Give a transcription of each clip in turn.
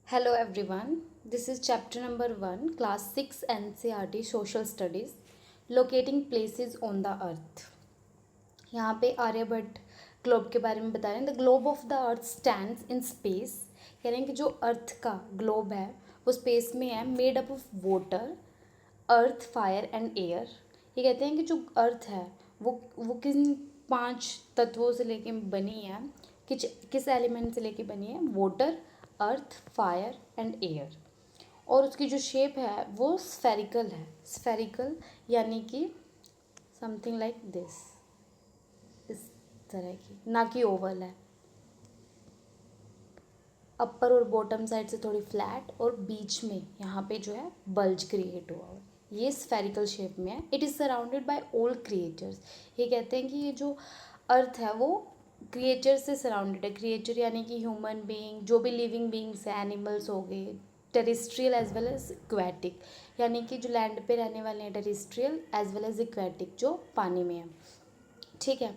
Hello everyone, this is chapter number 1, class 6 NCERT Social Studies, Locating Places on the Earth. यहाँ पे Aryabhata globe के बारे में बता रहे हैं. The globe of the earth stands in space. कह रहे हैं कि जो अर्थ का ग्लोब है वो स्पेस में है, made up of water, earth, fire and air. ये कहते हैं कि जो अर्थ है वो किन 5 तत्वों से लेके बनी है, किस एलिमेंट से लेके बनी है? Water, earth, fire and air. और उसकी जो शेप है वो स्फेरिकल है. स्फेरिकल यानी कि समथिंग लाइक दिस, इस तरह की, ना कि ओवल है. अपर और बॉटम साइड से थोड़ी फ्लैट और बीच में यहाँ पे जो है बल्ज क्रिएट हुआ है. ये स्फेरिकल शेप में है. It is surrounded by all creatures. ये कहते हैं कि ये जो अर्थ है वो क्रिएचर से सराउंडेड है. क्रिएचर यानी कि ह्यूमन बीइंग, जो भी लिविंग बीइंग्स हैं, एनिमल्स हो गए, terrestrial as well as aquatic, यानी कि जो लैंड पे रहने वाले हैं terrestrial as well as aquatic, जो पानी में है. ठीक है.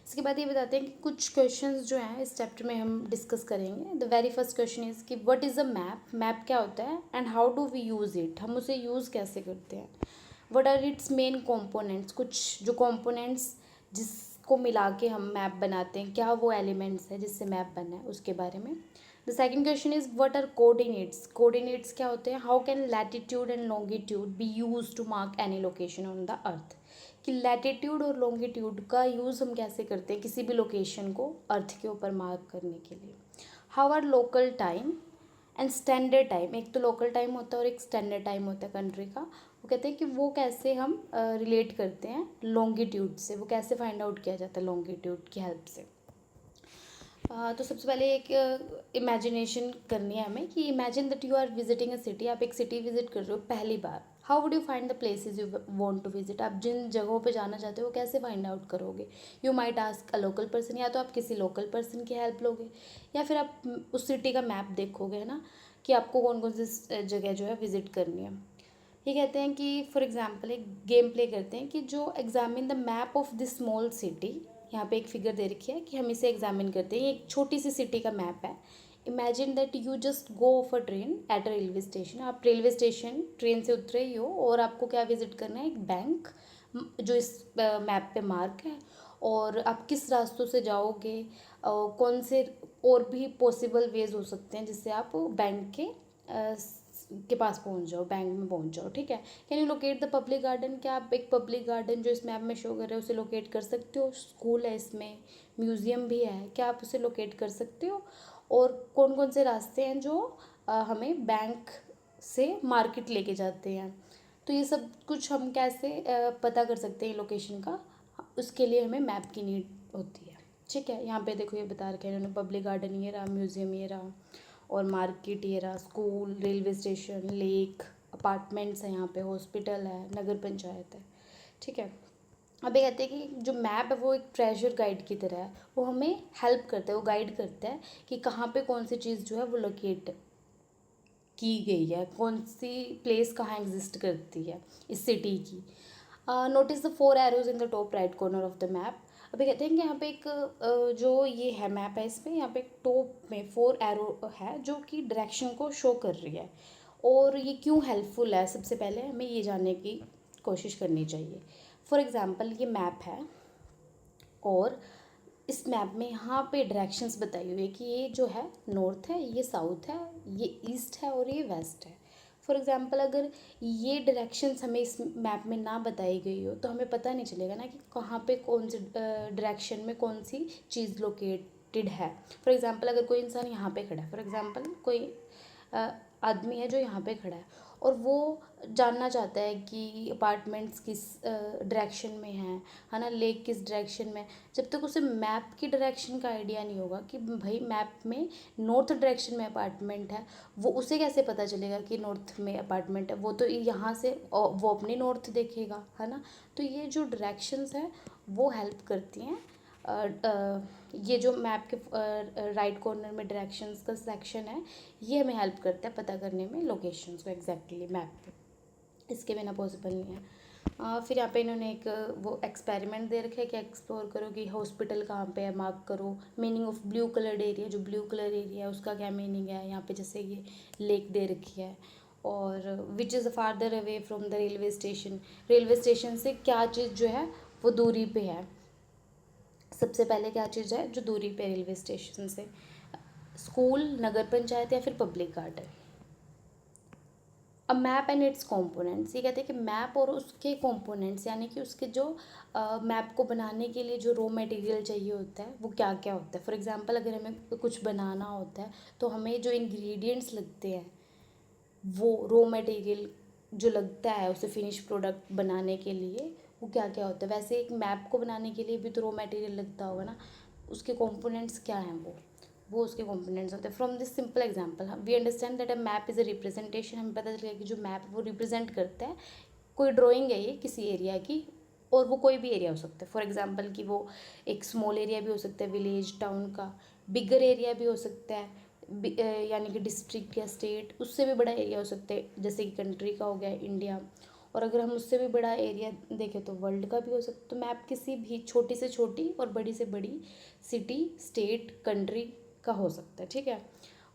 इसके बाद ये बताते हैं कि कुछ क्वेश्चंस जो हैं इस चैप्टर में हम डिस्कस करेंगे. The very first question is कि what is a map. Map क्या होता है and how do we use it. हम उसे यूज़ कैसे करते हैं. What are its main components. कुछ जो कंपोनेंट्स जिसको मिला के हम मैप बनाते हैं, क्या वो एलिमेंट्स है जिससे मैप बना है, उसके बारे में. The second question is what are coordinates. Coordinates क्या होते हैं. How can latitude and longitude be use to mark any location on the earth. कि लैटिट्यूड और लॉन्गिट्यूड का यूज़ हम कैसे करते हैं किसी भी लोकेशन को अर्थ के ऊपर मार्क करने के लिए. How are local time and standard time. एक तो लोकल टाइम होता है और एक स्टैंडर्ड टाइम होता है कंट्री का. वो कहते हैं कि वो कैसे हम रिलेट करते हैं लॉन्गिट्यूड से, वो कैसे फाइंड आउट किया जाता है लॉन्गिट्यूड की हेल्प से. तो सबसे पहले एक इमेजिनेशन करनी है हमें कि imagine that you are visiting a city. आप एक सिटी विजिट कर रहे हो पहली बार. How would you find the places you want to visit. आप जिन जगहों पे जाना चाहते हो कैसे फाइंड आउट करोगे. You might ask a local person. या तो आप किसी लोकल पर्सन की हेल्प लोगे या फिर आप उस सिटी का मैप देखोगे, है ना, कि आपको कौन कौन सी जगह जो है विजिट करनी है. ये कहते हैं कि फॉर एग्जाम्पल एक गेम प्ले करते हैं कि जो examine the map of this small city. यहाँ पे एक फिगर दे रखी है कि हम इसे एग्जामिन करते हैं. ये एक छोटी सी सिटी का मैप है. Imagine that you just go of a train at a railway station. आप रेलवे स्टेशन ट्रेन से उतरे ही हो और आपको क्या विजिट करना है, एक बैंक जो इस मैप पे मार्क है. और आप किस रास्तों से जाओगे, कौन से और भी पॉसिबल वेज हो सकते हैं जिससे आप बैंक के पास पहुंच जाओ, बैंक में पहुंच जाओ. ठीक है. Can you locate the public garden. क्या आप एक पब्लिक गार्डन जो इस मैप में शो कर रहे हो उसे लोकेट कर सकते हो. स्कूल है इसमें, म्यूज़ियम भी है, क्या आप उसे लोकेट कर सकते हो. और कौन कौन से रास्ते हैं जो हमें बैंक से मार्केट लेके जाते हैं. तो ये सब कुछ हम कैसे पता कर सकते हैं लोकेशन का. उसके लिए हमें मैप की नीड होती है. ठीक है. यहाँ पे देखो ये बता रखे हैं इन्होंने, पब्लिक गार्डन ये रहा, म्यूज़ियम ये रहा, और मार्केट ये रहा, school, railway station, lake, apartments हैं यहाँ पे, हॉस्पिटल है, नगर पंचायत है. ठीक है. अब ये कहते हैं कि जो मैप है वो एक ट्रेजर गाइड की तरह है. वो हमें हेल्प करता है, वो गाइड करता है कि कहाँ पे कौन सी चीज़ जो है वो लोकेट की गई है, कौन सी प्लेस कहाँ एग्जिस्ट करती है इस सिटी की. Notice the 4 arrows in the top right corner of the map. अभी कहते हैं कि यहाँ पे एक जो ये है मैप है, इसमें यहाँ पे एक टॉप में 4 एरो है जो कि डायरेक्शन को शो कर रही है. और ये क्यों हेल्पफुल है, सबसे पहले हमें ये जानने की कोशिश करनी चाहिए. फॉर एग्ज़ाम्पल ये मैप है और इस मैप में यहाँ पे डायरेक्शंस बताई हुई है कि ये जो है नॉर्थ है, ये साउथ है, ये ईस्ट है और ये वेस्ट है. फॉर एग्ज़ाम्पल अगर ये डायरेक्शंस हमें इस मैप में ना बताई गई हो तो हमें पता नहीं चलेगा ना कि कहाँ पे कौन सी डायरेक्शन में कौन सी चीज़ लोकेटेड है. फॉर एग्ज़ाम्पल अगर कोई इंसान यहाँ पे खड़ा है, फॉर एग्ज़ाम्पल कोई आदमी है जो यहाँ पे खड़ा है और वो जानना चाहता है कि अपार्टमेंट्स किस डायरेक्शन में हैं, है ना, लेक किस डायरेक्शन में. जब तक उसे मैप की डायरेक्शन का आइडिया नहीं होगा कि भाई मैप में नॉर्थ डायरेक्शन में अपार्टमेंट है, वो उसे कैसे पता चलेगा कि नॉर्थ में अपार्टमेंट है. वो तो यहाँ से वो अपनी नॉर्थ देखेगा, है ना. तो ये जो डायरेक्शंस है वो हेल्प करती हैं. ये जो मैप के राइट कॉर्नर में डायरेक्शंस का सेक्शन है ये हमें हेल्प करता है पता करने में लोकेशंस को एग्जैक्टली मैप पे. इसके बिना पॉसिबल नहीं है. फिर यहाँ पे इन्होंने एक वो एक्सपेरिमेंट दे रखा है कि एक्सप्लोर करो कि हॉस्पिटल कहाँ पे है, मार्क करो। Meaning of blue coloured area, जो ब्लू कलर एरिया है उसका क्या मीनिंग है। यहाँ पे जैसे ये लेक दे रखी है। और which is farther away from the railway station, railway station से क्या चीज़ जो है वो दूरी पे है। सबसे पहले क्या चीज़ है जो दूरी पे रेलवे स्टेशन से, स्कूल, नगर पंचायत या फिर public garden. A map and it's components, ये कहते हैं कि मैप और उसके कंपोनेंट्स, यानी कि उसके जो मैप को बनाने के लिए जो रॉ मटेरियल चाहिए होता है वो क्या क्या होता है। फॉर एग्जांपल अगर हमें कुछ बनाना होता है तो हमें जो इंग्रेडिएंट्स लगते हैं, वो रॉ मटेरियल जो लगता है उसे फिनिश प्रोडक्ट बनाने के लिए, वो क्या क्या होता है। वैसे एक मैप को बनाने के लिए भी तो रॉ मटेरियल लगता होगा ना, उसके कंपोनेंट्स क्या हैं वो उसके कंपोनेंट्स होते हैं। From this simple example we understand that a map is a representation, हमें पता चल गया कि जो मैप वो रिप्रेजेंट करता है, कोई ड्राइंग है ये किसी एरिया की, और वो कोई भी एरिया हो सकता है। फॉर एग्जांपल कि वो एक स्मॉल एरिया भी हो सकता है, विलेज टाउन का, बिगर एरिया भी हो सकता है, यानी कि डिस्ट्रिक्ट या स्टेट, उससे भी बड़ा एरिया हो सकता है जैसे कि कंट्री का हो गया इंडिया। और अगर हम उससे भी बड़ा एरिया देखें तो वर्ल्ड का भी हो सकता है। तो मैप किसी भी छोटी से छोटी और बड़ी से बड़ी सिटी, स्टेट, कंट्री का हो सकता है, ठीक है।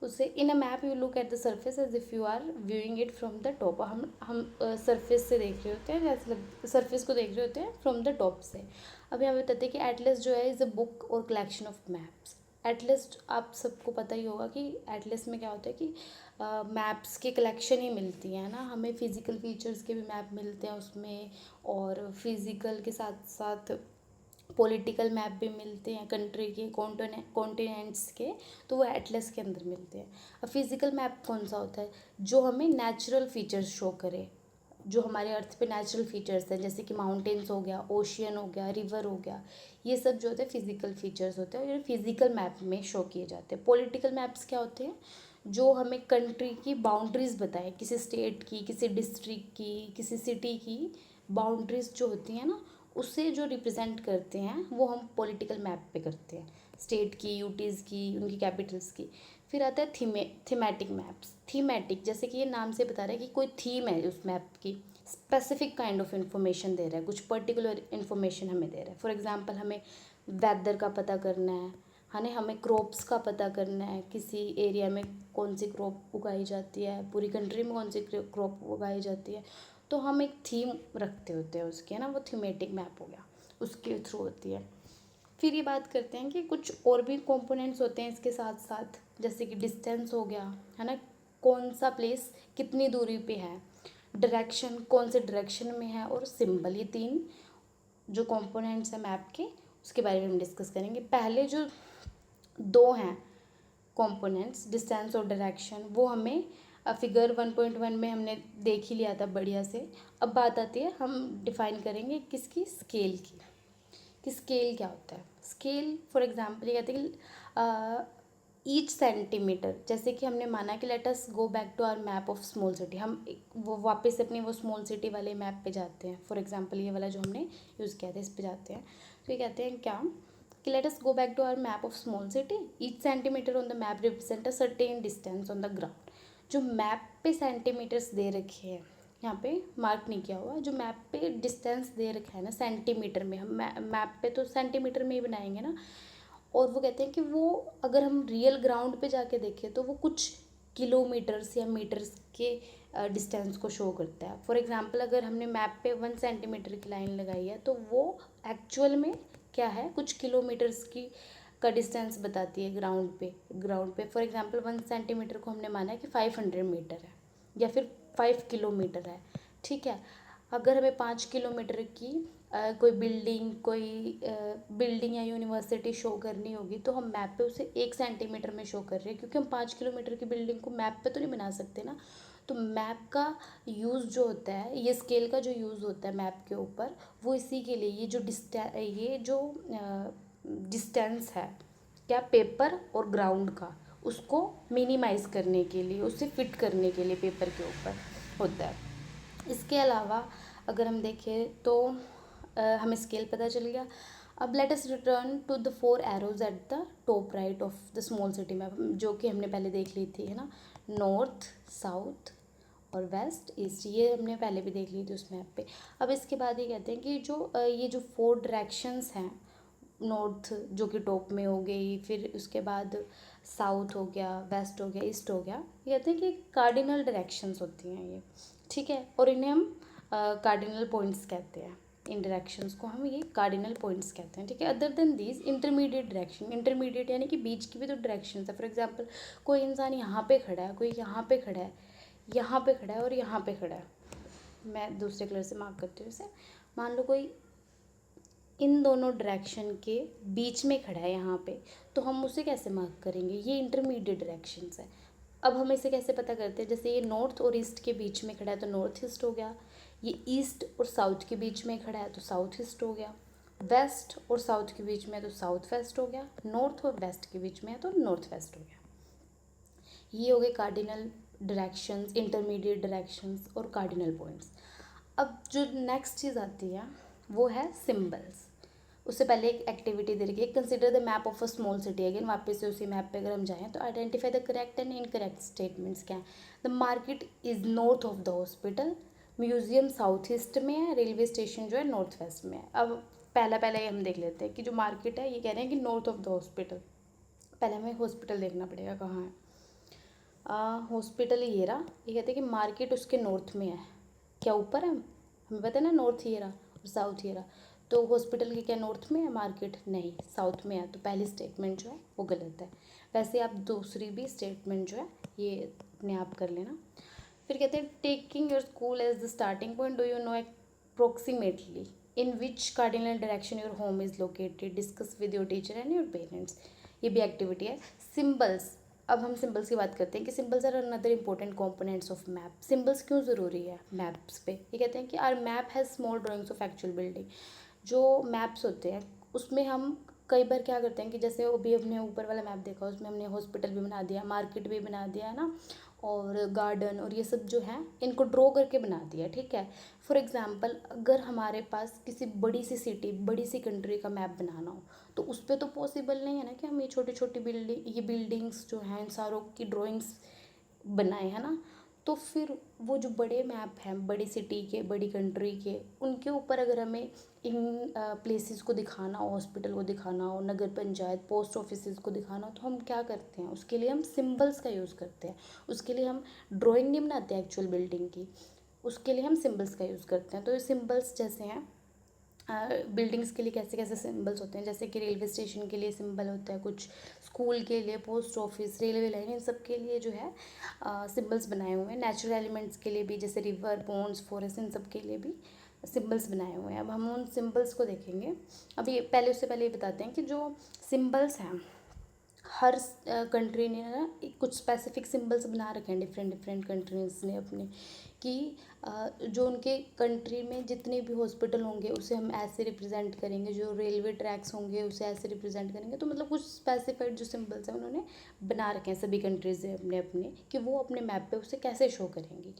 उससे in a map you look at the surface as if you are viewing it from the top, हम सरफेस से देख रहे होते हैं, जैसे सरफेस को देख रहे होते हैं फ्रॉम द टॉप से। अब यहाँ बताते हैं कि एटलस जो है इज़ अ बुक और कलेक्शन ऑफ मैप्स। एटलस आप सबको पता ही होगा कि एटलस में क्या होता है कि मैप्स की कलेक्शन ही मिलती है ना, हमें फिज़िकल फीचर्स के भी मैप मिलते हैं उसमें, और फिज़िकल के साथ साथ पॉलिटिकल मैप भी मिलते हैं कंट्री के, कॉन्टिनेंट्स के, तो वो एटलस के अंदर मिलते हैं। अब फिज़िकल मैप कौन सा होता है, जो हमें नेचुरल फीचर्स शो करे, जो हमारे अर्थ पे नेचुरल फीचर्स हैं, जैसे कि माउंटेन्स हो गया, ओशियन हो गया, रिवर हो गया, ये सब जो होते हैं फिज़िकल फीचर्स होते हैं और ये फिज़िकल मैप में शो किए जाते हैं। पॉलिटिकल मैप्स क्या होते हैं, जो हमें कंट्री की बाउंड्रीज़ बताएं, किसी स्टेट की, किसी डिस्ट्रिक्ट की, किसी सिटी की बाउंड्रीज़ जो होती हैं ना, उससे जो रिप्रेजेंट करते हैं वो हम पॉलिटिकल मैप पे करते हैं, स्टेट की, यूटीज़ की, उनकी कैपिटल्स की। फिर आता है थीमेटिक मैप्स। थीमेटिक जैसे कि ये नाम से बता रहा है कि कोई थीम है उस मैप की, स्पेसिफिक काइंड ऑफ इन्फॉर्मेशन दे रहा है, कुछ पर्टिकुलर इन्फॉर्मेशन हमें दे रहा है। फॉर एग्जांपल हमें वेदर का पता करना है ना, हमें क्रॉप्स का पता करना है, किसी एरिया में कौन सी क्रॉप उगाई जाती है, पूरी कंट्री में कौन सी क्रॉप उगाई जाती है, तो हम एक थीम रखते होते हैं उसकी, है ना, वो थीमेटिक मैप हो गया, उसके थ्रू होती है। फिर ये बात करते हैं कि कुछ और भी कंपोनेंट्स होते हैं इसके साथ साथ, जैसे कि डिस्टेंस हो गया, है ना, कौन सा प्लेस कितनी दूरी पे है, डायरेक्शन कौन से डायरेक्शन में है, और सिंबल, ये तीन जो कंपोनेंट्स हैं मैप के, उसके बारे में हम डिस्कस करेंगे। पहले जो दो हैं कंपोनेंट्स, डिस्टेंस और डायरेक्शन, वो हमें फिगर 1.1 में हमने देख ही लिया था बढ़िया से। अब बात आती है, हम डिफाइन करेंगे किसकी, स्केल की, कि स्केल क्या होता है। स्केल फॉर एग्जांपल ये कहते हैं कि ईच सेंटीमीटर, जैसे कि हमने माना कि let us go back to our map of small city, हम वो वापस अपनी वो स्मॉल सिटी वाले मैप पे जाते हैं। फॉर एग्जांपल ये वाला जो हमने यूज़ किया था इस पे जाते हैं। तो ये कहते हैं क्या कि let us go back to our map of small city, each centimetre on the map represent a certain distance on the ground. जो मैप पे सेंटीमीटर्स दे रखे हैं, यहाँ पे मार्क नहीं किया हुआ, जो मैप पे डिस्टेंस दे रखा है ना सेंटीमीटर में, हम मैप पे तो सेंटीमीटर में ही बनाएंगे ना, और वो कहते हैं कि वो अगर हम रियल ग्राउंड पे जाके देखें तो वो कुछ किलोमीटर्स या मीटर्स के डिस्टेंस को शो करता है। फॉर एग्जांपल अगर हमने मैप पे 1 सेंटीमीटर की लाइन लगाई है तो वो एक्चुअल में क्या है, कुछ किलोमीटर्स की का डिस्टेंस बताती है ग्राउंड पे फॉर एग्जांपल 1 सेंटीमीटर को हमने माना है कि 500 मीटर है या फिर 5 किलोमीटर है, ठीक है। अगर हमें 5 किलोमीटर की कोई बिल्डिंग या यूनिवर्सिटी शो करनी होगी तो हम मैप पे उसे 1 सेंटीमीटर में शो कर रहे हैं, क्योंकि हम 5 किलोमीटर की बिल्डिंग को मैप पे तो नहीं बना सकते ना। तो मैप का यूज़ जो होता है, ये स्केल का जो यूज़ होता है मैप के ऊपर, वो इसी के लिए, ये जो डिस्टेंस है क्या, पेपर और ग्राउंड का, उसको मिनिमाइज़ करने के लिए, उसे फिट करने के लिए पेपर के ऊपर होता है। इसके अलावा अगर हम देखें तो हमें स्केल पता चल गया। अब let us return to the 4 arrows at the top right of the small city map, जो कि हमने पहले देख ली थी, है ना, नॉर्थ, साउथ, और वेस्ट ईस्ट, ये हमने पहले भी देख ली थी उस मैप पे। अब इसके बाद ये कहते हैं कि जो ये जो 4 डायरेक्शंस हैं, नॉर्थ जो कि टॉप में हो गई, फिर उसके बाद साउथ हो गया, वेस्ट हो गया, ईस्ट हो गया, ये कहते हैं कि कार्डिनल डायरेक्शंस होती हैं ये, ठीक है। और इन्हें हम कार्डिनल पॉइंट्स कहते हैं, इन डायरेक्शंस को हम ये कार्डिनल पॉइंट्स कहते हैं, ठीक है। Other than these intermediate direction, intermediate यानी कि बीच की भी तो डायरेक्शन है। फॉर एग्जांपल कोई इंसान यहाँ पे खड़ा है, कोई यहाँ पे खड़ा है, यहाँ पे खड़ा है और यहाँ पे खड़ा है, मैं दूसरे कलर से मार्क करती हूँ इसे। मान लो कोई इन दोनों डायरेक्शन के बीच में खड़ा है यहाँ पे, तो हम उसे कैसे मार्क करेंगे, ये इंटरमीडिएट डायरेक्शंस है। अब हम इसे कैसे पता करते हैं, जैसे ये नॉर्थ और ईस्ट के बीच में खड़ा है तो नॉर्थ ईस्ट हो गया, ये ईस्ट और साउथ के बीच में खड़ा है तो साउथ ईस्ट हो गया, वेस्ट और साउथ के बीच में है तो साउथ वेस्ट हो गया, नॉर्थ और वेस्ट के बीच में है तो नॉर्थ वेस्ट हो गया। ये हो गए कार्डिनल डायरेक्शंस, इंटरमीडिएट डायरेक्शंस और कार्डिनल पॉइंट्स। अब जो नेक्स्ट चीज़ आती है वो है सिंबल्स। उससे पहले एक एक्टिविटी दे रखी है, consider the map of a small city. Again वापस से उसी मैप पे अगर हम जाएँ तो identify the correct and incorrect statements क्या हैं। The market is north of the hospital, museum south east में है, रेलवे स्टेशन जो है नॉर्थ वेस्ट में है। अब पहले हम देख लेते हैं कि जो मार्केट है ये कह रहे हैं कि नॉर्थ ऑफ द हॉस्पिटल। पहले हमें हॉस्पिटल देखना पड़ेगा कहाँ है। हॉस्पिटल ये रहा, ये कहते हैं कि मार्केट उसके नॉर्थ में है, क्या ऊपर है, हमें पता है ना नॉर्थ ये रहा और साउथ ये रहा, तो हॉस्पिटल के क्या नॉर्थ में है, मार्केट नहीं साउथ में है, तो पहली स्टेटमेंट जो है वो गलत है। वैसे आप दूसरी भी स्टेटमेंट जो है ये अपने आप कर लेना। फिर कहते हैं taking your school as the starting point, do you know approximately in which cardinal direction your home is located, discuss with your teacher and your parents. ये भी एक्टिविटी है। सिम्बल्स, अब हम सिंबल्स की बात करते हैं कि symbols are another important components of map. Symbols क्यों ज़रूरी है मैप्स पे, ये कहते हैं कि our map has small drawings of actual building. जो मैप्स होते हैं उसमें हम कई बार क्या करते हैं कि जैसे अभी हमने ऊपर वाला मैप देखा, उसमें हमने हॉस्पिटल भी बना दिया, मार्केट भी बना दिया है ना, और गार्डन और ये सब जो है इनको ड्रॉ करके बना दिया, ठीक है। फॉर एग्जांपल अगर हमारे पास किसी बड़ी सी सिटी, बड़ी सी कंट्री का मैप बनाना हो तो उस पर तो पॉसिबल नहीं है ना कि हम ये छोटी छोटी बिल्डिंग्स जो हैं इन सारों की ड्राइंग्स बनाए, है ना। तो फिर वो जो बड़े मैप हैं बड़ी सिटी के, बड़ी कंट्री के, उनके ऊपर अगर हमें इन प्लेसेस को दिखाना हो, हॉस्पिटल को दिखाना हो, नगर पंचायत, पोस्ट ऑफिसेज को दिखाना हो, तो हम क्या करते हैं, उसके लिए हम सिंबल्स का यूज़ करते हैं। उसके लिए हम ड्राइंग नहीं बनाते हैं एक्चुअल बिल्डिंग की, उसके लिए हम सिंबल्स का यूज़ करते हैं। तो ये सिंबल्स जैसे हैं बिल्डिंग्स के लिए कैसे कैसे सिंबल्स होते हैं, जैसे कि रेलवे स्टेशन के लिए सिंबल होता है कुछ, स्कूल के लिए, पोस्ट ऑफिस, रेलवे लाइन, इन सब के लिए जो है सिंबल्स बनाए हुए हैं। नेचुरल एलिमेंट्स के लिए भी, जैसे रिवर, पॉन्ड्स, फॉरेस्ट, इन सब के लिए भी सिंबल्स बनाए हुए हैं। अब हम उन सिंबल्स को देखेंगे। अभी पहले उससे पहले ये बताते हैं कि जो सिंबल्स हैं हर कंट्री ने ना कुछ स्पेसिफिक सिंबल्स बना रखे हैं, डिफरेंट डिफरेंट कंट्रीज़ ने अपने, कि जो उनके कंट्री में जितने भी हॉस्पिटल होंगे उसे हम ऐसे रिप्रेजेंट करेंगे, जो रेलवे ट्रैक्स होंगे उसे ऐसे रिप्रेजेंट करेंगे। तो मतलब कुछ स्पेसिफाइड जो सिंबल्स हैं उन्होंने बना रखे हैं सभी कंट्रीज़ ने अपने अपने, कि वो अपने मैप पे उसे कैसे शो करेंगी।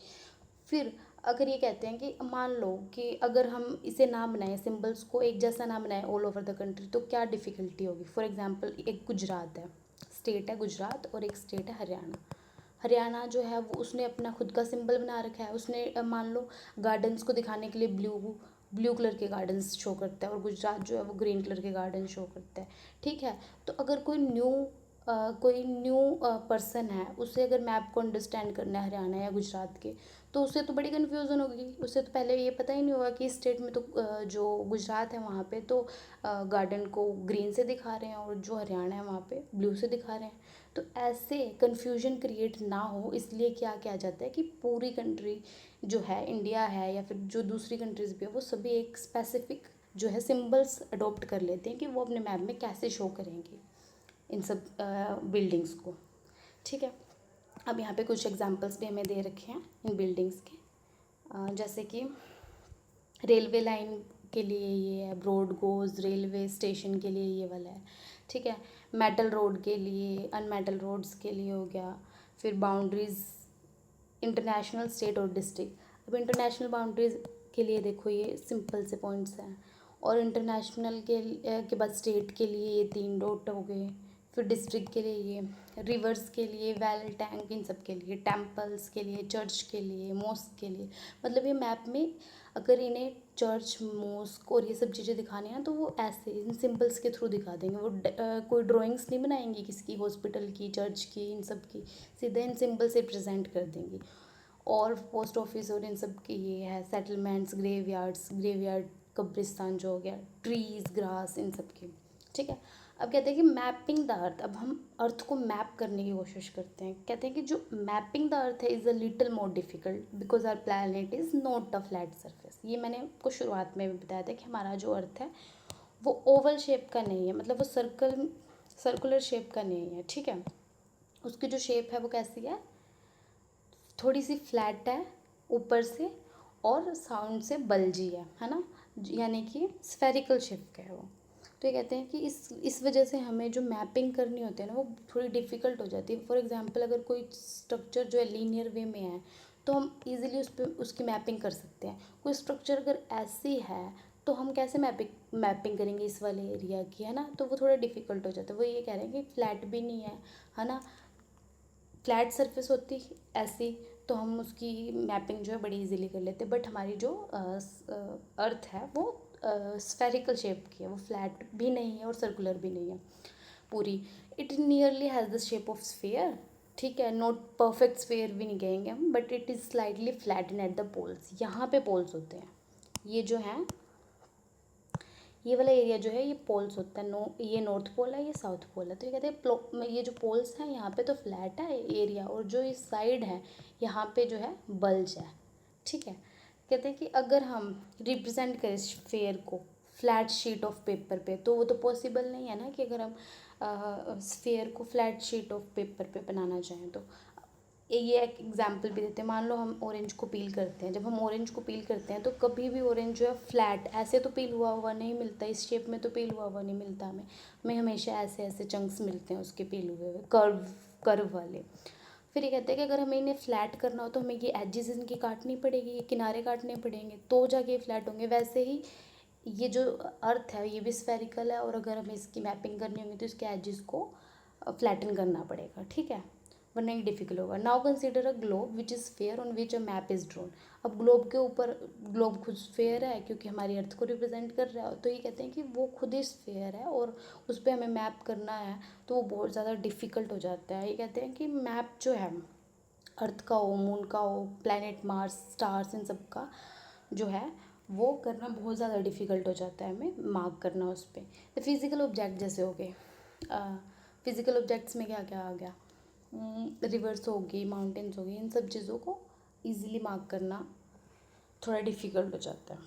फिर अगर ये कहते हैं कि मान लो कि अगर हम इसे ना बनाएं, सिंबल्स को एक जैसा ना बनाएं ऑल ओवर द कंट्री, तो क्या डिफ़िकल्टी होगी। फॉर एग्जांपल एक गुजरात है, स्टेट है गुजरात, और एक स्टेट है हरियाणा। हरियाणा जो है वो उसने अपना खुद का सिंबल बना रखा है, उसने मान लो गार्डन्स को दिखाने के लिए ब्लू कलर के गार्डन्स शो करता है, और गुजरात जो है वो ग्रीन कलर के गार्डन शो करता है, ठीक है। तो अगर कोई न्यू पर्सन है, उसे अगर मैप को अंडरस्टैंड करना है हरियाणा या गुजरात के, तो उससे तो बड़ी कन्फ्यूज़न होगी। उससे तो पहले ये पता ही नहीं होगा कि इस स्टेट में तो जो गुजरात है वहाँ पे तो गार्डन को ग्रीन से दिखा रहे हैं, और जो हरियाणा है वहाँ पे ब्लू से दिखा रहे हैं। तो ऐसे कन्फ्यूजन क्रिएट ना हो इसलिए क्या किया जाता है कि पूरी कंट्री जो है, इंडिया है या फिर जो दूसरी कंट्रीज़ भी है, वो सभी एक स्पेसिफिक जो है सिंबल्स अडोप्ट कर लेते हैं कि वो अपने मैप में कैसे शो करेंगे इन सब बिल्डिंग्स को, ठीक है। अब यहाँ पे कुछ एग्जांपल्स भी हमें दे रखे हैं इन बिल्डिंग्स के, जैसे कि रेलवे लाइन के लिए ये है, ब्रॉड गोज, रेलवे स्टेशन के लिए ये वाला है, ठीक है। मेटल रोड के लिए, अनमेटल रोड्स के लिए हो गया। फिर बाउंड्रीज, इंटरनेशनल, स्टेट और डिस्ट्रिक्ट। अब इंटरनेशनल बाउंड्रीज के लिए देखो ये सिंपल से पॉइंट्स हैं, और इंटरनेशनल के बाद स्टेट के लिए ये 3 डॉट हो गए। फिर डिस्ट्रिक्ट के लिए ये, रिवर्स के लिए, वेल टैंक, इन सब के लिए, टेम्पल्स के लिए, चर्च के लिए, मॉस्क के लिए। मतलब ये मैप में अगर इन्हें चर्च, मॉस्क और ये सब चीज़ें दिखानी है ना, तो वो ऐसे इन सिंबल्स के थ्रू दिखा देंगे। वो कोई ड्राइंग्स नहीं बनाएंगी किसी हॉस्पिटल की, चर्च की, इन सब की, सीधे इन सिंबल से प्रेजेंट कर देंगी। और पोस्ट ऑफिस और इन सब की ये है, सेटलमेंट्स, ग्रेवयार्ड कब्रिस्तान जो हो गया, ट्रीज, ग्रास, इन सब की। ठीक है। अब कहते हैं कि मैपिंग द अर्थ। अब हम अर्थ को मैप करने की कोशिश करते हैं। कहते हैं कि जो मैपिंग द अर्थ है is a little more difficult because our planet is not a flat surface. ये मैंने आपको शुरुआत में भी बताया था कि हमारा जो अर्थ है वो ओवल शेप का नहीं है, मतलब वो सर्कुलर शेप का नहीं है। ठीक है। उसकी जो शेप है वो कैसी है, थोड़ी सी फ्लैट है ऊपर से और साउंड से बल्जी है ना, यानी कि स्फेरिकल शेप का है वो। तो ये कहते हैं कि इस वजह से हमें जो मैपिंग करनी होती है ना वो थोड़ी डिफ़िकल्ट हो जाती है। फॉर एग्जांपल अगर कोई स्ट्रक्चर जो है लीनियर वे में है तो हम इजीली उस पर उसकी मैपिंग कर सकते हैं। कोई स्ट्रक्चर अगर ऐसी है तो हम कैसे मैपिंग करेंगे इस वाले एरिया की, है ना, तो वो थोड़ा डिफ़िकल्ट हो जाता है। वो ये कह रहे हैं कि फ्लैट भी नहीं है ना, फ्लैट सरफेस होती ऐसी तो हम उसकी मैपिंग जो है बड़ी इजीली कर लेते। बट हमारी जो अर्थ है वो स्फेरिकल शेप की है, वो फ्लैट भी नहीं है और सर्कुलर भी नहीं है पूरी। It nearly has the shape of sphere. ठीक है, नॉट परफेक्ट स्फेयर भी नहीं कहेंगे हम, but it is slightly flatten at the poles. यहाँ पे पोल्स होते हैं, ये जो है ये वाला एरिया जो है ये पोल्स होता है। ये नॉर्थ पोल है, ये साउथ पोल है। तो ये कहते हैं ये जो पोल्स हैं यहाँ पे तो फ्लैट है एरिया, और जो इस साइड है यहाँ पे जो है बल्ज है। ठीक है। कहते हैं कि अगर हम रिप्रेजेंट करें स्फेयर को फ्लैट शीट ऑफ पेपर पे तो वो तो पॉसिबल नहीं है ना, कि अगर हम स्फेयर को फ्लैट शीट ऑफ पेपर पे बनाना चाहें तो। ये एक एग्जांपल भी देते हैं। मान लो हम ऑरेंज को पील करते हैं, जब हम ऑरेंज को पील करते हैं तो कभी भी ऑरेंज जो है फ्लैट ऐसे तो पील हुआ हुआ नहीं मिलता, इस शेप में तो पील हुआ हुआ नहीं मिलता हमें हमेशा ऐसे ऐसे चंक्स मिलते हैं उसके पील हुए हुए कर्व वाले। फिर ये कहते हैं कि अगर हमें इन्हें फ्लैट करना हो तो हमें ये एजेस इनकी काटनी पड़ेगी, ये किनारे काटने पड़ेंगे तो जाके ये फ्लैट होंगे। वैसे ही ये जो अर्थ है ये भी स्फेरिकल है, और अगर हमें इसकी मैपिंग करनी होगी तो इसके एजेस को फ्लैटन करना पड़ेगा। ठीक है, वरना ही डिफिकल्ट होगा। Now consider a globe which is fair on which a map is drone. अब ग्लोब के ऊपर, ग्लोब खुद फेयर है क्योंकि हमारी अर्थ को रिप्रेजेंट कर रहा है, तो ये कहते हैं कि वो खुद ही फेयर है और उस पर हमें मैप करना है तो वो बहुत ज़्यादा डिफ़िकल्ट हो जाता है। ये कहते हैं कि मैप जो है अर्थ का हो, मून का हो, प्लैनेट मार्स, स्टार्स, इन सब का जो है वो करना बहुत ज़्यादा डिफ़िकल्ट हो जाता है, हमें मार्क करना उस पर। तो फिज़िकल ऑब्जेक्ट जैसे हो गए, फिज़िकल ऑब्जेक्ट्स में क्या क्या आ गया, रिवर्स हो गई, माउंटेन्स हो गई, इन सब चीज़ों को इजीली मार्क करना थोड़ा डिफ़िकल्ट हो जाता है।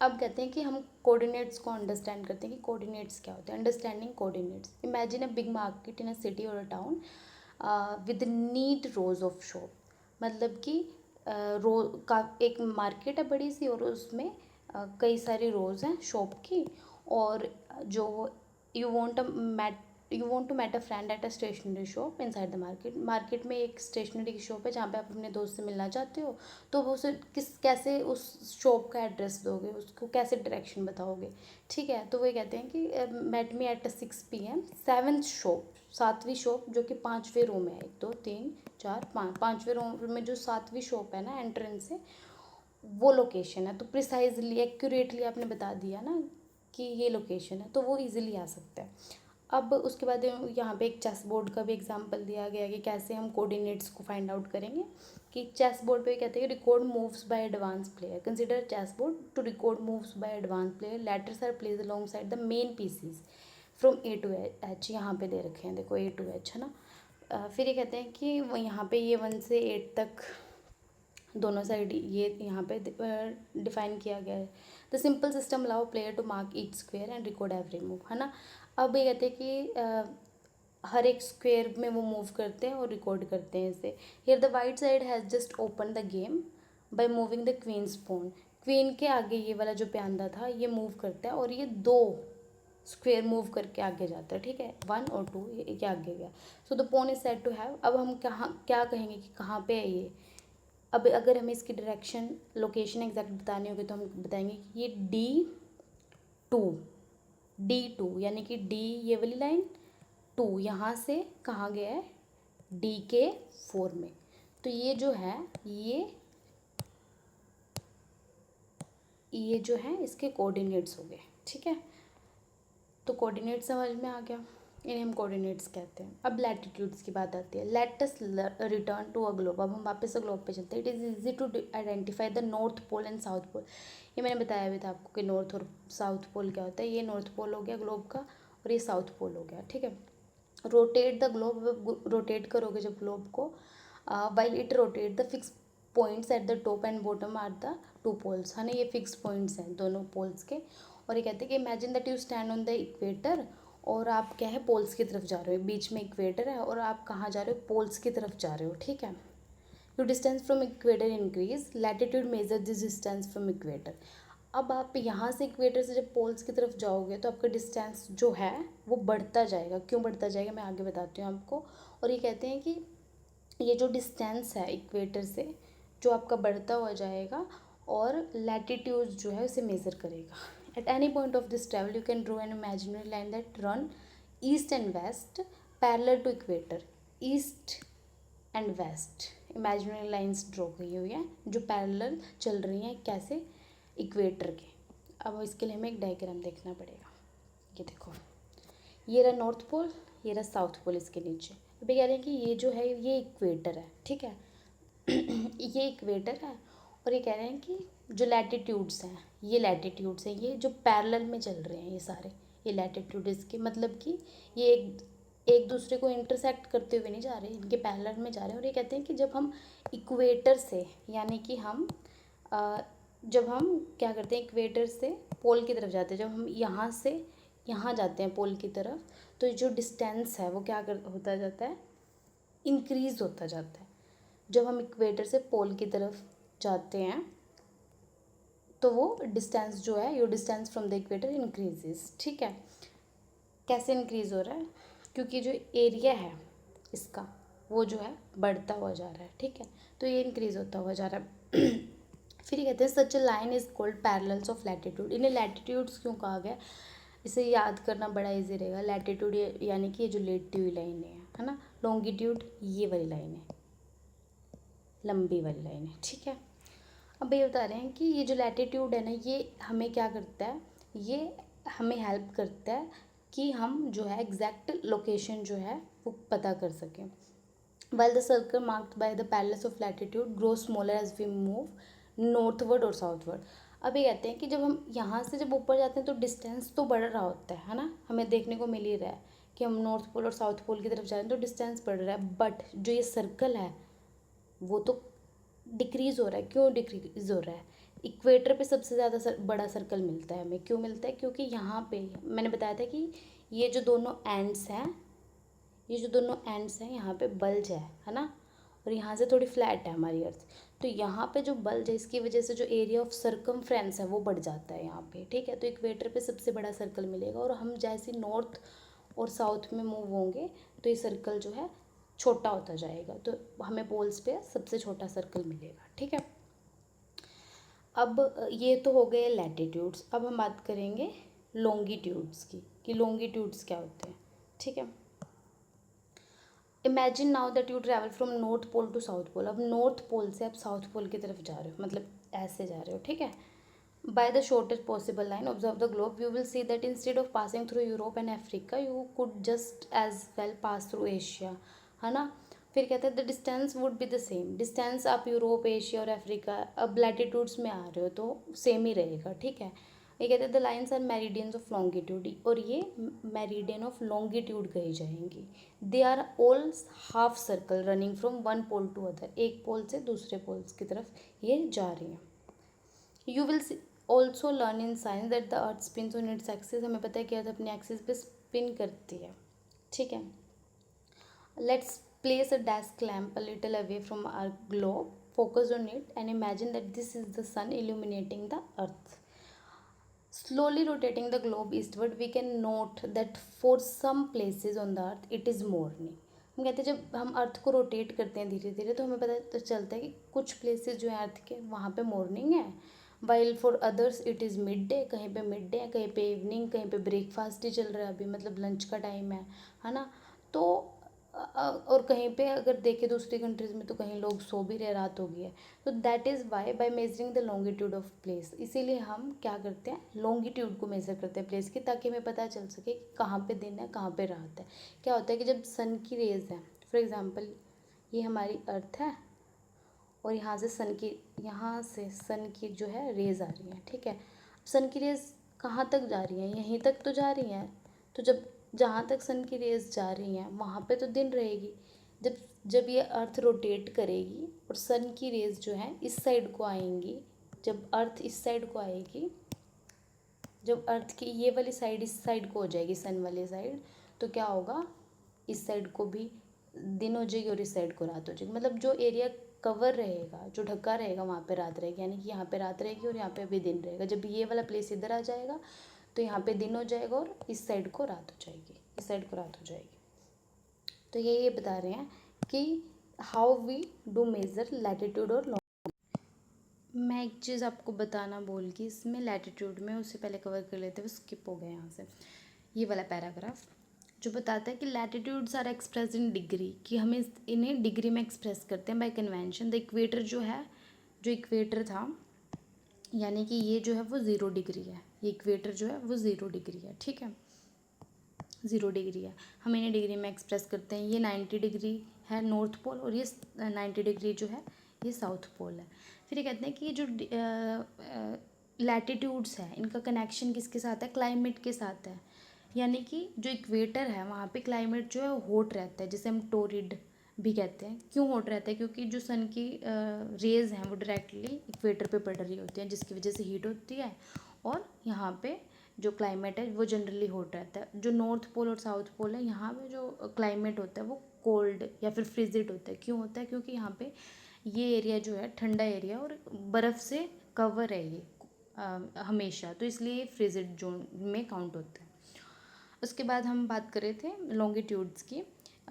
अब कहते हैं कि हम कोऑर्डिनेट्स को अंडरस्टैंड करते हैं कि कोऑर्डिनेट्स क्या होते हैं। Understanding coordinates, imagine a big market in a city और a town with neat rows of shop. मतलब कि रो का एक मार्केट है बड़ी सी और उसमें कई सारी रोज हैं शॉप की, और जो you want to meet a friend at a stationery shop inside the market. Market में एक स्टेशनरी की शॉप है जहाँ पे आप अपने दोस्त से मिलना चाहते हो, तो वो उसे कैसे उस शॉप का एड्रेस दोगे, उसको कैसे डायरेक्शन बताओगे। ठीक है, तो वो कहते हैं कि meet me at 6 PM, seventh shop, सातवीं शॉप, जो कि 5वें रूम है, 1 2 3 4 5, 5वें रूम में जो 7वीं शॉप है ना एंट्रेंस से, वो लोकेशन है। तो प्रिसाइजली एक्यूरेटली आपने बता दिया ना कि ये लोकेशन है, तो वो इजीली आ सकता है। अब उसके बाद यहाँ पे एक चेस बोर्ड का भी एग्जांपल दिया गया है कि कैसे हम कोऑर्डिनेट्स को फाइंड आउट करेंगे। कि चेस बोर्ड पे कहते हैं record moves by advance player, consider chess board to record moves by advance player, letters are place along side the main pieces from A to H। यहाँ पे दे रखे हैं देखो A to H, है ना। फिर ये कहते हैं कि वो यहाँ पे ये 1 से 8 तक दोनों साइड ये यहाँ पे डिफाइन किया गया है। The simple system allow player to mark each square and record every move, है ना। अब ये कहते हैं कि हर एक स्क्वेयर में वो मूव करते हैं और रिकॉर्ड करते हैं इसे। Here the white side has just open the game by moving the queen's pawn. Queen के आगे ये वाला जो प्यादा था ये मूव करता है और ये 2 स्क्वेयर मूव करके आगे जाता है। ठीक है, 1 और 2 ये आगे गया। So the pawn is said to have. अब हम कहाँ क्या कहेंगे कि कहाँ पे है ये। अब अगर हमें इसकी डायरेक्शन लोकेशन एग्जैक्ट बतानी होगी तो हम बताएंगे कि ये D2 D2 यानी कि D ये वाली लाइन, 2 यहाँ से कहाँ गया है, D के 4 में। तो ये जो है ये जो है इसके कोऑर्डिनेट्स हो गए, ठीक है। तो कोऑर्डिनेट समझ में आ गया, इन्हें हम कोऑर्डिनेट्स कहते हैं। अब लैटिट्यूड्स की बात आती है। Let us return to a globe. अब हम वापस से ग्लोब पे चलते हैं। It is easy to identify the north pole and south pole. ये मैंने बताया भी था आपको कि नॉर्थ और साउथ पोल क्या होता है। ये नॉर्थ पोल हो गया ग्लोब का और ये साउथ पोल हो गया, ठीक है। रोटेट द ग्लोब, रोटेट करोगे जब ग्लोब को, while it rotate the fix points at the top and bottom are the 2 poles, है ना। ये फिक्स पॉइंट्स हैं दोनों पोल्स के। और ये कहते हैं कि imagine that you stand on the equator, और आप क्या है पोल्स की तरफ जा रहे हो, बीच में इक्वेटर है और आप कहाँ जा रहे हो, पोल्स की तरफ जा रहे हो, ठीक है। You distance from equator increase, latitude measure this distance from equator. अब आप यहाँ से इक्वेटर से जब पोल्स की तरफ जाओगे तो आपका डिस्टेंस जो है वो बढ़ता जाएगा। क्यों बढ़ता जाएगा मैं आगे बताती हूँ आपको। और ये कहते हैं कि ये जो डिस्टेंस है इक्वेटर से जो आपका बढ़ता हुआ जाएगा, और लैटिट्यूड जो है उसे मेज़र करेगा। At any point of this travel you can draw an imaginary line that run east and west parallel to equator. East and west imaginary lines draw की हुई हैं जो पैरेलल चल रही हैं, कैसे, इक्वेटर के। अब इसके लिए हमें एक डायग्राम देखना पड़ेगा। ये देखो, ये रहा नॉर्थ पोल, ये रहा साउथ पोल इसके नीचे। अभी कह रहे हैं कि ये जो है ये इक्वेटर है, ठीक है। ये इक्वेटर है और ये कह रहे हैं कि जो लैटिट्यूड्स हैं ये लैटिट्यूड्स हैं, ये जो पैरेलल में चल रहे हैं ये सारे, ये लैटिट्यूड इसके मतलब कि ये एक दूसरे को इंटरसेक्ट करते हुए नहीं जा रहे, इनके पैरेलल में जा रहे हैं। और ये कहते हैं कि जब हम इक्वेटर से, यानी कि हम जब हम क्या करते हैं इक्वेटर से पोल की तरफ जाते हैं, जब हम यहाँ से यहाँ जाते हैं पोल की तरफ, तो जो डिस्टेंस है वो क्या होता जाता है, इंक्रीज़ होता जाता है। जब हम इक्वेटर से पोल की तरफ जाते हैं तो वो डिस्टेंस जो है, your distance from the equator increases, ठीक है। कैसे इंक्रीज़ हो रहा है, क्योंकि जो एरिया है इसका वो जो है बढ़ता हुआ जा रहा है, ठीक है। तो ये इंक्रीज़ होता हुआ जा रहा है। फिर ये कहते हैं such a line is called parallels of latitude. इन्हें लैटिट्यूड्स क्यों कहा गया, इसे याद करना बड़ा इजी रहेगा। लैटिट्यूड यानी कि ये जो लेटी हुई लाइन है ना। लॉन्गिट्यूड ये वाली लाइन है, लंबी वाली लाइन है, ठीक है। अब ये बता रहे हैं कि ये जो लैटिट्यूड है ना, ये हमें क्या करता है, ये हमें हेल्प करता है कि हम जो है एग्जैक्ट लोकेशन जो है वो पता कर सकें। while the circle marked by the parallels of latitude grows smaller as we move northward और southward। अब ये कहते हैं कि जब हम यहाँ से जब ऊपर जाते हैं तो डिस्टेंस तो बढ़ रहा होता है ना, हमें देखने को मिल ही रहा है कि हम नॉर्थ पोल और साउथ पोल की तरफ जा रहे हैं तो डिस्टेंस बढ़ रहा है। बट जो ये सर्कल है वो तो डिक्रीज़ हो रहा है। क्यों डिक्रीज़ हो रहा है, इक्वेटर पे सबसे ज़्यादा बड़ा सर्कल मिलता है हमें। क्यों मिलता है, क्योंकि यहाँ पे मैंने बताया था कि ये जो दोनों एंड्स हैं, ये जो दोनों एंड्स हैं यहाँ पे बल्ज है ना, और यहाँ से थोड़ी फ्लैट है हमारी अर्थ। तो यहाँ पे जो बल्ज है इसकी वजह से जो एरिया ऑफ सर्कमफ्रेंस है वो बढ़ जाता है यहाँ पे, ठीक है। तो इक्वेटर पे सबसे बड़ा सर्कल मिलेगा, और हम जैसे नॉर्थ और साउथ में मूव होंगे तो ये सर्कल जो है छोटा होता जाएगा, तो हमें पोल्स पे सबसे छोटा सर्कल मिलेगा, ठीक है। अब ये तो हो गए लैटिट्यूड्स। अब हम बात करेंगे लॉन्गिट्यूड्स की, कि लॉन्गिट्यूड्स क्या होते हैं, ठीक है। Imagine now that you travel from north pole to south pole. अब नॉर्थ पोल से आप साउथ पोल की तरफ जा रहे हो, मतलब ऐसे जा रहे हो, ठीक है। By the shortest possible line observe the globe, you will see that instead of passing through Europe and Africa you could just as well pass through Asia, है ना। फिर कहते हैं the distance would be the same. Distance आप Europe, Asia और Africa, अब latitudes में आ रहे हो तो सेम ही रहेगा, ठीक है। ये कहते हैं the lines are meridians of longitude, और ये मेरिडियन ऑफ लॉन्गिट्यूड कही जाएंगी। They are all half circle running from one pole to other, एक पोल से दूसरे पोल्स की तरफ ये जा रही हैं। You will also learn in science that the earth spins on its axis. हमें पता है कि अर्थ अपने एक्सिस पे स्पिन करती है, ठीक है। Let's place a desk lamp a little away from our globe, focus on it and imagine that this is the sun illuminating the earth. Slowly rotating the globe eastward, we can note that for some places on the earth it is morning. हम कहते हैं जब हम अर्थ को rotate करते हैं धीरे धीरे तो हमें पता तो चलता है कि कुछ प्लेसेस जो हैं अर्थ के वहाँ पे मॉर्निंग है, while for others it is mid day, कहीं पे मिड डे है, कहीं पे इवनिंग, कहीं पे ब्रेकफास्ट ही चल रहा है अभी, मतलब लंच का टाइम है ना। तो और कहीं पे अगर देखें दूसरी कंट्रीज़ में तो कहीं लोग सो भी रहे, रात हो गई है। तो that is why by measuring the longitude of place, इसीलिए हम क्या करते हैं, लॉन्गिट्यूड को मेज़र करते हैं प्लेस की, ताकि हमें पता चल सके कि कहाँ पे दिन है कहाँ पे रात है। क्या होता है कि जब सन की रेज़ है, फॉर एग्ज़ाम्पल ये हमारी अर्थ है और यहाँ से सन की जो है रेज़ आ रही हैं, ठीक है। सन की रेज़ कहाँ तक जा रही हैं, यहीं तक तो जा रही हैं। तो जब जहाँ तक सन की रेज़ जा रही हैं वहाँ पे तो दिन रहेगी। जब जब ये अर्थ रोटेट करेगी और सन की रेज़ जो है इस साइड को आएंगी, जब अर्थ इस साइड को आएगी, जब अर्थ की ये वाली साइड इस साइड को हो जाएगी, सन वाली साइड, तो क्या होगा, इस साइड को भी दिन हो जाएगी और इस साइड को रात हो जाएगी। मतलब जो एरिया कवर रहेगा, जो ढका रहेगा, वहाँ पे रात रहेगी, यानी कि यहाँ पे रात रहेगी और यहाँ पे भी दिन रहेगा। जब ये वाला प्लेस इधर आ जाएगा तो यहाँ पे दिन हो जाएगा और इस साइड को रात हो जाएगी, इस साइड को रात हो जाएगी। तो ये बता रहे हैं कि how we do measure latitude और मैं एक चीज़ आपको बताना भूल गई इसमें, लैटिट्यूड में, उससे पहले कवर कर लेते हुए स्किप हो गए यहाँ से। ये वाला पैराग्राफ जो बताता है कि latitudes are express in degree, कि हमें इन्हें डिग्री में एक्सप्रेस करते हैं बाय कन्वेंशन। द इक्वेटर जो है, जो इक्वेटर था, यानी कि ये जो है वो 0 डिग्री है, ये इक्वेटर जो है वो 0 डिग्री है, ठीक है, 0 डिग्री है। हम इन्हें डिग्री में एक्सप्रेस करते हैं। ये 90 डिग्री है नॉर्थ पोल और ये 90 डिग्री जो है ये साउथ पोल है। फिर ये कहते हैं कि ये जो लैटिट्यूड्स है इनका कनेक्शन किसके साथ है, क्लाइमेट के साथ है। यानी कि जो इक्वेटर है वहाँ पे क्लाइमेट जो है हॉट रहता है, जिसे हम टोरिड भी कहते हैं। क्यों हॉट रहता है, क्योंकि जो सन की रेज़ हैं वो डायरेक्टली इक्वेटर पे पड़ रही होती हैं, जिसकी वजह से हीट होती है, और यहाँ पे जो क्लाइमेट है वो जनरली हॉट रहता है। जो नॉर्थ पोल और साउथ पोल है, यहाँ पे जो क्लाइमेट होता है वो कोल्ड या फिर फ्रिजिड होता है। क्यों होता है, क्योंकि यहाँ पे ये एरिया जो है ठंडा एरिया और बर्फ़ से कवर है ये हमेशा, तो इसलिए ये फ्रिजिड जोन में काउंट होता है। उसके बाद हम बात कर रहे थे लॉन्गिट्यूड्स की,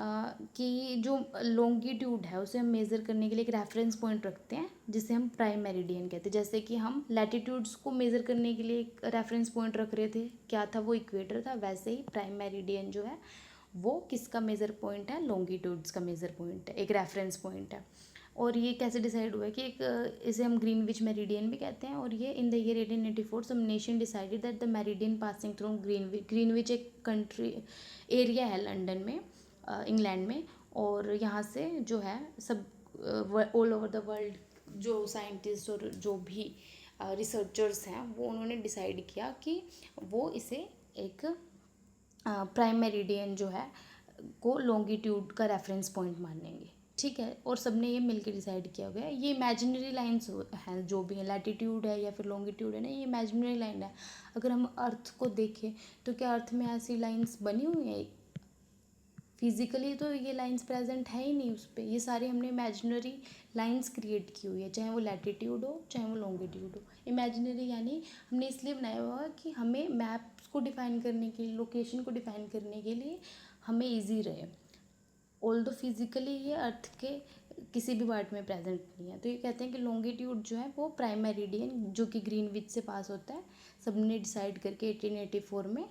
कि जो लॉन्गिट्यूड है उसे हम मेज़र करने के लिए एक रेफरेंस पॉइंट रखते हैं जिसे हम प्राइम मेरिडियन कहते हैं। जैसे कि हम लैटिट्यूड्स को मेज़र करने के लिए एक रेफरेंस पॉइंट रख रहे थे, क्या था वो, इक्वेटर था। वैसे ही प्राइम मेरिडियन जो है वो किसका मेज़र पॉइंट है, लॉन्गिट्यूड्स का मेज़र पॉइंट है, एक रेफरेंस पॉइंट है। और ये कैसे डिसाइड हुआ है कि एक इसे हम ग्रीनविच मेरिडियन भी कहते हैं। और ये in the year 1884 some nation decided that the meridian passing through Greenwich एक कंट्री एरिया है लंदन में, इंग्लैंड में, और यहाँ से जो है सब ऑल ओवर द वर्ल्ड जो साइंटिस्ट और जो भी रिसर्चर्स हैं वो उन्होंने डिसाइड किया कि वो इसे एक प्राइम मेरिडियन जो है को लॉन्गिट्यूड का रेफरेंस पॉइंट मानेंगे, ठीक है। और सबने ये मिलकर डिसाइड किया गया है। ये इमेजिनरी लाइंस हैं जो भी हैं, लैटिट्यूड है या फिर लॉन्गिट्यूड है ना, ये इमेजिनरी लाइन है। अगर हम अर्थ को देखें तो क्या अर्थ में ऐसी लाइंस बनी हुई हैं, फिजिकली तो ये लाइंस प्रेजेंट है ही नहीं उस पर, ये सारी हमने इमेजिनरी लाइंस क्रिएट की हुई है, चाहे वो लैटिट्यूड हो चाहे वो लॉन्गिट्यूड हो। इमेजिनरी यानी हमने इसलिए बनाया हुआ कि हमें मैप्स को डिफाइन करने के लिए, लोकेशन को डिफाइन करने के लिए हमें ईजी रहे। ऑल्दो फिजिकली ये अर्थ के किसी भी पार्ट में प्रेजेंट नहीं है। तो ये कहते हैं कि लॉन्गिट्यूड जो है वो प्राइम मेरिडियन जो कि ग्रीनविच से पास होता है, सबने डिसाइड करके 1884 में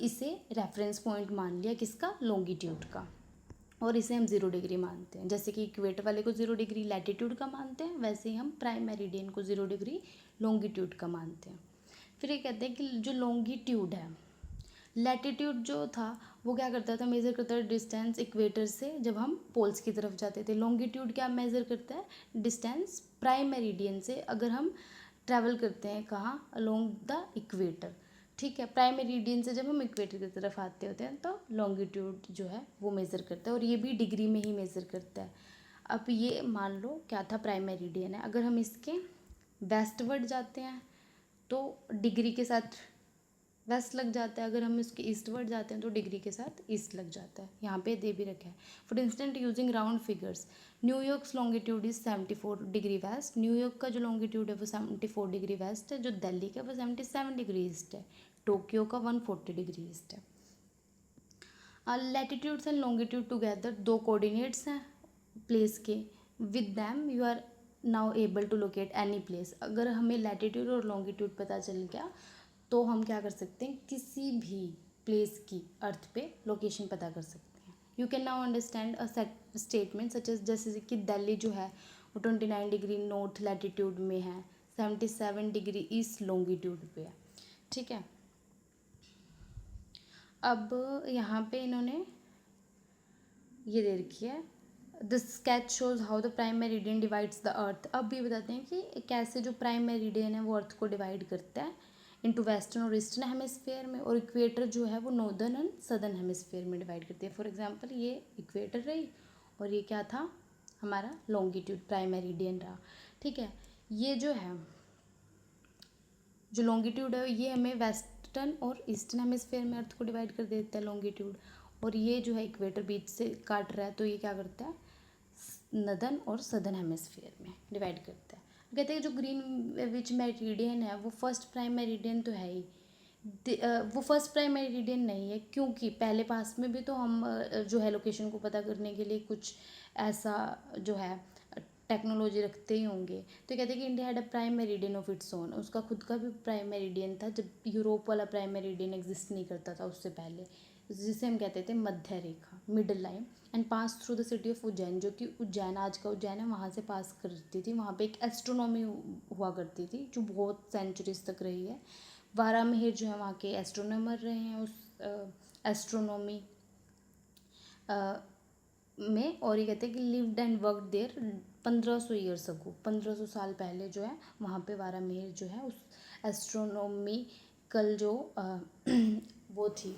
इसे रेफरेंस पॉइंट मान लिया, किसका, लॉन्गिट्यूड का। और इसे हम 0 डिग्री मानते हैं। जैसे कि इक्वेटर वाले को 0 डिग्री लैटिट्यूड का मानते हैं, वैसे ही हम प्राइम मेरिडियन को 0 डिग्री लॉन्गिट्यूड का मानते हैं। फिर ये कहते हैं कि जो लॉन्गिट्यूड है, लैटिट्यूड जो था वो क्या करता था, मेज़र करता था डिस्टेंस इक्वेटर से जब हम पोल्स की तरफ जाते थे। लॉन्गिट्यूड क्या मेज़र करता है, डिस्टेंस प्राइम मेरिडियन से अगर हम ट्रैवल करते हैं, कहाँ, अलोंग द इक्वेटर, ठीक है। प्राइम मेरिडियन से जब हम इक्वेटर की तरफ आते होते हैं तो लॉन्गिट्यूड जो है वो मेज़र करता है, और ये भी डिग्री में ही मेज़र करता है। अब ये मान लो क्या था, प्राइम मेरिडियन है, अगर हम इसके वेस्टवर्ड जाते हैं तो डिग्री के साथ वेस्ट लग जाता है, अगर हम इसके ईस्टवर्ड जाते हैं तो डिग्री के साथ ईस्ट लग जाता है। यहाँ पे दे भी रखा है। For instant using round figures, New York's longitude is 74 degree west. New York का जो लॉन्गिट्यूड है वो 74 डिग्री वेस्ट है। जो दिल्ली का वो 77 डिग्री ईस्ट है। टोक्यो का 140 डिग्री ईस्ट है। लैटिट्यूड्स एंड लॉन्गिट्यूड टुगेदर दो कोऑर्डिनेट्स हैं प्लेस के। With them you are now able to locate any place. अगर हमें लैटिट्यूड और लॉन्गिट्यूड पता चल गया तो हम क्या कर सकते हैं, किसी भी प्लेस की अर्थ पे लोकेशन पता कर सकते हैं। You can now understand a statement such as, जैसे कि दिल्ली जो है वो 29 डिग्री नॉर्थ लैटिट्यूड में है, 77 डिग्री ईस्ट लॉन्गिट्यूड पे है। ठीक है, अब यहाँ पे इन्होंने ये दे रखी है, the sketch shows how the prime meridian divides the earth. अब ये बताते हैं कि कैसे जो प्राइम मेरिडियन है वो अर्थ को डिवाइड करता है इनटू वेस्टर्न और ईस्टर्न हेमिस्फीयर में, और इक्वेटर जो है वो नॉर्दर्न एंड सदर्न हेमिस्फीयर में डिवाइड करती है। फॉर एग्जांपल ये इक्वेटर रही और ये क्या था, हमारा लॉन्गिट्यूड प्राइम मेरिडियन रहा। ठीक है, ये जो है जो लॉन्गिट्यूड है ये हमें वेस्टर्न और ईस्टर्न हेमिस्फीयर में अर्थ को डिवाइड कर देता है लॉन्गिट्यूड, और ये जो है इक्वेटर बीच से काट रहा है तो ये क्या करता है, नदर्न और सदर्न हेमिस्फीयर में डिवाइड करता है। कहते हैं जो ग्रीनविच मेरिडियन है वो फर्स्ट प्राइम मेरिडियन तो है ही, वो फर्स्ट प्राइम मेरिडियन नहीं है, क्योंकि पहले पास में भी तो हम जो है लोकेशन को पता करने के लिए कुछ ऐसा जो है टेक्नोलॉजी रखते ही होंगे। तो कहते हैं कि India had a prime meridian of its own, उसका खुद का भी प्राइम मेरिडियन था जब यूरोप वाला प्राइम मेरिडियन एग्जिस्ट नहीं करता था उससे पहले, जिसे हम कहते थे मध्य रेखा, middle line, and pass through the city of Ujjain, जो कि उज्जैन आज का उज्जैन है वहाँ से पास करती थी। वहाँ पे एक एस्ट्रोनॉमी हुआ करती थी जो बहुत सेंचुरीज तक रही है। वारामिहिर जो है वहाँ के एस्ट्रोनॉमर रहे हैं उस एस्ट्रोनॉमी में, और ये कहते हैं कि lived and worked there 1500 years ago, 1500 साल पहले जो है वहाँ पे वारामिहिर जो है उस एस्ट्रोनॉमिकल जो वो थी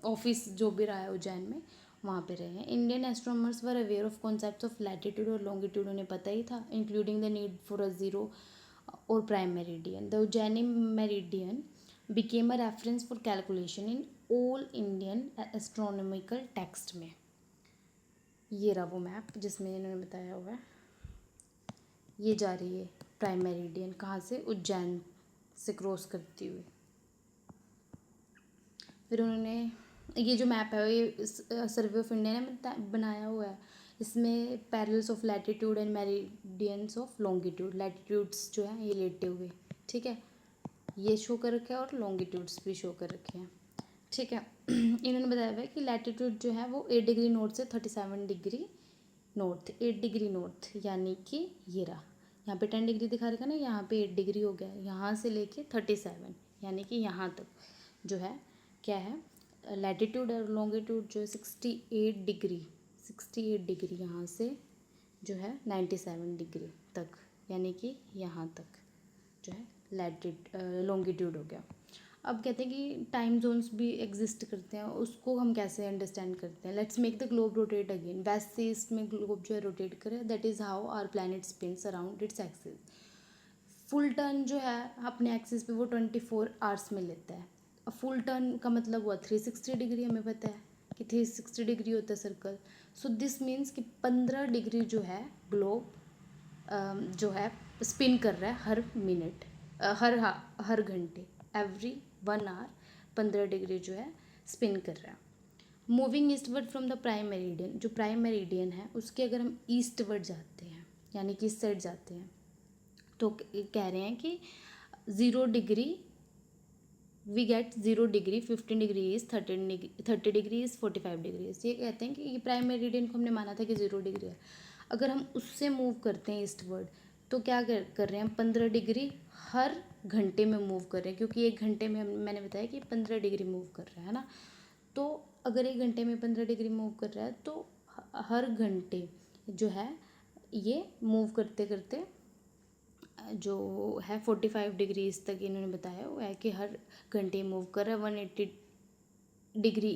ऑफिस जो भी रहा है उज्जैन में, वहाँ पे रहे हैं। Indian astronomers were aware of concept of latitude और लॉन्गिट्यूड, उन्हें पता ही था, including the need for a zero और prime meridian. The Ujjaini meridian became a reference for calculation in all Indian astronomical text में। ये रहा वो मैप जिसमें इन्होंने बताया हुआ है, ये जा रही है प्राइम मेरिडियन कहाँ से, उज्जैन से क्रॉस करती हुई। फिर उन्होंने ये जो मैप है ये सर्वे ऑफ इंडिया ने बनाया हुआ है, इसमें parallels of latitude and meridians of longitude, latitudes जो है ये लेटे हुए, ठीक है, ये शो कर रखे हैं और लॉन्गिट्यूड्स भी शो कर रखे हैं। ठीक है, इन्होंने बताया हुआ है कि लैटिट्यूड जो है वो 8 डिग्री नॉर्थ से 37 डिग्री नॉर्थ, 8 डिग्री नॉर्थ यानी कि ये रहा, यहाँ पे 10 डिग्री दिखा रखा ना, यहाँ पे 8 डिग्री हो गया, यहाँ से लेके 37 यानी कि यहाँ तक जो है क्या है, लैटिट्यूड और लॉन्गिट्यूड जो है 68 डिग्री, 68 डिग्री यहाँ से जो है 97 डिग्री तक, यानी कि यहाँ तक जो है लॉन्गिट्यूड हो गया। अब कहते हैं कि टाइम जोन्स भी एग्जिस्ट करते हैं, उसको हम कैसे अंडरस्टैंड करते हैं। Let's make the globe rotate again, west से ईस्ट में ग्लोब जो है रोटेट करे, that is how our planet spins around its axis. Full turn जो है अपने एक्सिस पे वो 24 आवर्स में लेता है। अब फुल टर्न का मतलब हुआ 360 डिग्री, हमें पता है कि 360 डिग्री होता है सर्कल। सो दिस मीन्स कि 15 डिग्री जो है ग्लोब जो है स्पिन कर रहा है हर मिनट, हर घंटे, एवरी 1 आवर 15 डिग्री जो है स्पिन कर रहा है। Moving eastward from the prime meridian, जो प्राइम मेरिडियन है उसके अगर हम ईस्टवर्ड जाते हैं यानी कि इस साइड जाते हैं तो कह रहे हैं कि 0 degree we get 0 degree, 15 degree is 30 degree is 45 degree. ये कहते हैं कि ये प्राइम मेरिडियन को हमने माना था कि 0 डिग्री है, अगर हम उससे मूव करते हैं ईस्टवर्ड तो क्या कर रहे हैं हम 15 डिग्री हर घंटे में मूव कर रहे हैं, क्योंकि एक घंटे में मैंने बताया कि 15 डिग्री मूव कर रहा है ना, तो अगर एक घंटे में 15 डिग्री मूव कर रहा है तो हर घंटे जो है ये मूव करते करते जो है 45 डिग्रीज तक इन्होंने बताया वो है कि हर घंटे मूव कर रहा है 180 डिग्री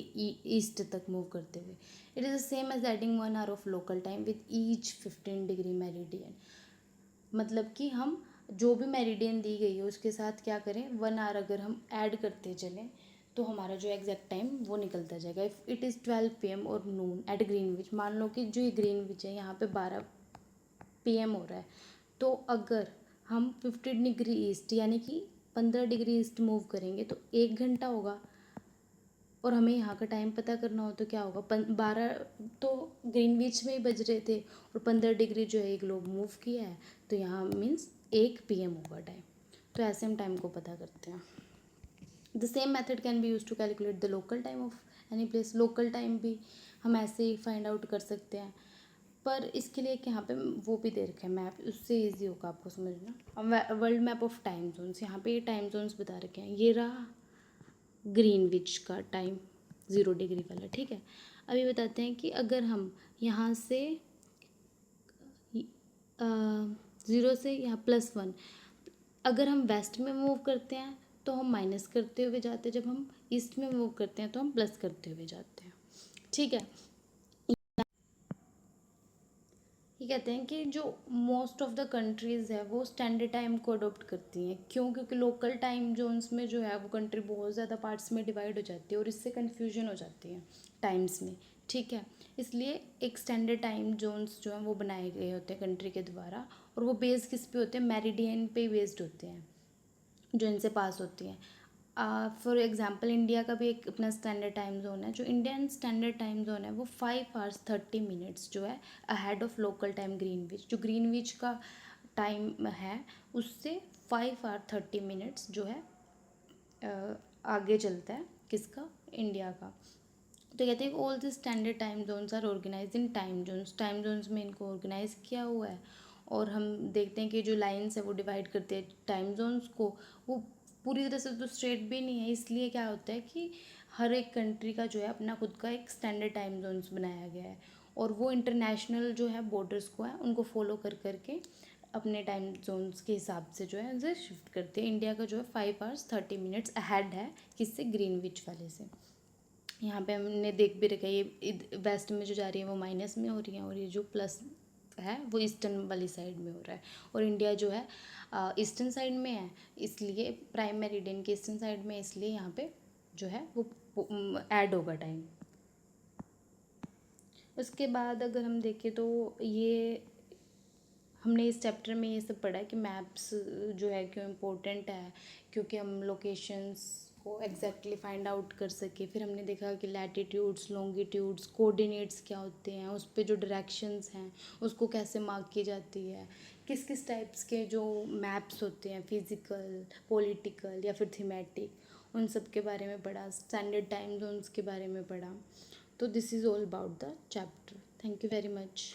ईस्ट तक मूव करते हुए। It is the same as adding 1 hour of local time with each 15 degree meridian, मतलब कि हम जो भी मेरिडियन दी गई है उसके साथ क्या करें 1 आवर अगर हम ऐड करते चलें तो हमारा जो एग्जैक्ट टाइम वो निकलता जाएगा। इफ़ इट इज़ 12 PM और नून एट ग्रीनविच, मान लो कि जो ये ग्रीनविच है यहाँ पे 12 PM हो रहा है, तो अगर हम 15 डिग्री ईस्ट यानी कि 15 डिग्री ईस्ट मूव करेंगे तो 1 घंटा होगा, और हमें यहाँ का टाइम पता करना हो तो क्या होगा, 12 तो ग्रीनविच में ही बज रहे थे और 15 डिग्री जो है ये ग्लोब मूव किया है, तो यहाँ मीन्स 1 PM होगा टाइम। तो ऐसे हम टाइम को पता करते हैं। The same method can be use to calculate the local time of any place. Local time भी हम ऐसे ही फाइंड आउट कर सकते हैं, पर इसके लिए एक यहाँ पे वो भी दे रखे हैं मैप, उससे इजी होगा आपको समझना। World map of time zones, यहाँ पे ये टाइम जोन्स बता रखे हैं। ये रहा ग्रीनविच का टाइम 0 डिग्री वाला, ठीक है। अभी बताते हैं कि अगर हम यहाँ से 0 से यहाँ +1, अगर हम वेस्ट में मूव करते हैं तो हम माइनस करते हुए जाते हैं, जब हम ईस्ट में मूव करते हैं तो हम प्लस करते हुए जाते हैं, ठीक है। ये कहते हैं कि जो मोस्ट ऑफ द कंट्रीज़ है वो स्टैंडर्ड टाइम को अडोप्ट करती हैं। क्यों? क्योंकि लोकल टाइम जोन्स में जो है वो कंट्री बहुत ज़्यादा पार्ट्स में डिवाइड हो जाती है और इससे कन्फ्यूजन हो जाती है टाइम्स में, ठीक है। इसलिए एक स्टैंडर्ड टाइम जोन्स जो हैं वो बनाए गए होते हैं कंट्री के द्वारा, और वो बेस्ड किस पे होते हैं, मेरिडियन पे बेस्ड होते हैं जो इनसे पास होती हैं। फॉर एग्जांपल इंडिया का भी एक अपना स्टैंडर्ड टाइम जोन है। जो इंडियन स्टैंडर्ड टाइम जोन है वो 5 hours 30 minutes जो है ahead of local time Greenwich. जो ग्रीनविच का टाइम है उससे 5 hour 30 minutes जो है आगे चलता है, किसका, इंडिया का। तो कहते हैं all the standard time zones are organize in time zones. Time zones में इनको ऑर्गेनाइज किया हुआ है, और हम देखते हैं कि जो लाइन्स है वो डिवाइड करते हैं टाइम जोन्स को, वो पूरी तरह से तो स्ट्रेट भी नहीं है। इसलिए क्या होता है कि हर एक कंट्री का जो है अपना खुद का एक स्टैंडर्ड टाइम जोन्स बनाया गया है, और वो इंटरनेशनल जो है बॉर्डर्स को है उनको फॉलो कर करके अपने टाइम जोन्स के हिसाब से जो है उसे शिफ्ट करते हैं। इंडिया का जो है 5 hours 30 minutes अहेड है किससे, ग्रीनविच वाले से। यहाँ पे हमने देख भी रखा है ये वेस्ट में जो जा रही है वो माइनस में हो रही है, और ये जो प्लस है वो ईस्टर्न वाली साइड में हो रहा है, और इंडिया जो है ईस्टर्न साइड में है, इसलिए प्राइम मेरिडियन के ईस्टर्न साइड में, इसलिए यहाँ पे जो है वो ऐड होगा टाइम। उसके बाद अगर हम देखें तो ये हमने इस चैप्टर में ये सब पढ़ा है कि मैप्स जो है क्यों इम्पोर्टेंट है, क्योंकि हम लोकेशंस को एग्जैक्टली फाइंड आउट कर सके। फिर हमने देखा कि लैटिट्यूड्स, लॉन्गिट्यूड्स, कोऑर्डिनेट्स क्या होते हैं, उस पे जो डायरेक्शंस हैं उसको कैसे मार्क की जाती है, किस किस टाइप्स के जो मैप्स होते हैं, फिजिकल, पॉलिटिकल या फिर थीमेटिक, उन सब के बारे में पढ़ा। स्टैंडर्ड टाइम जोन्स के बारे में पढ़ा। तो this is all about the chapter. Thank you very much.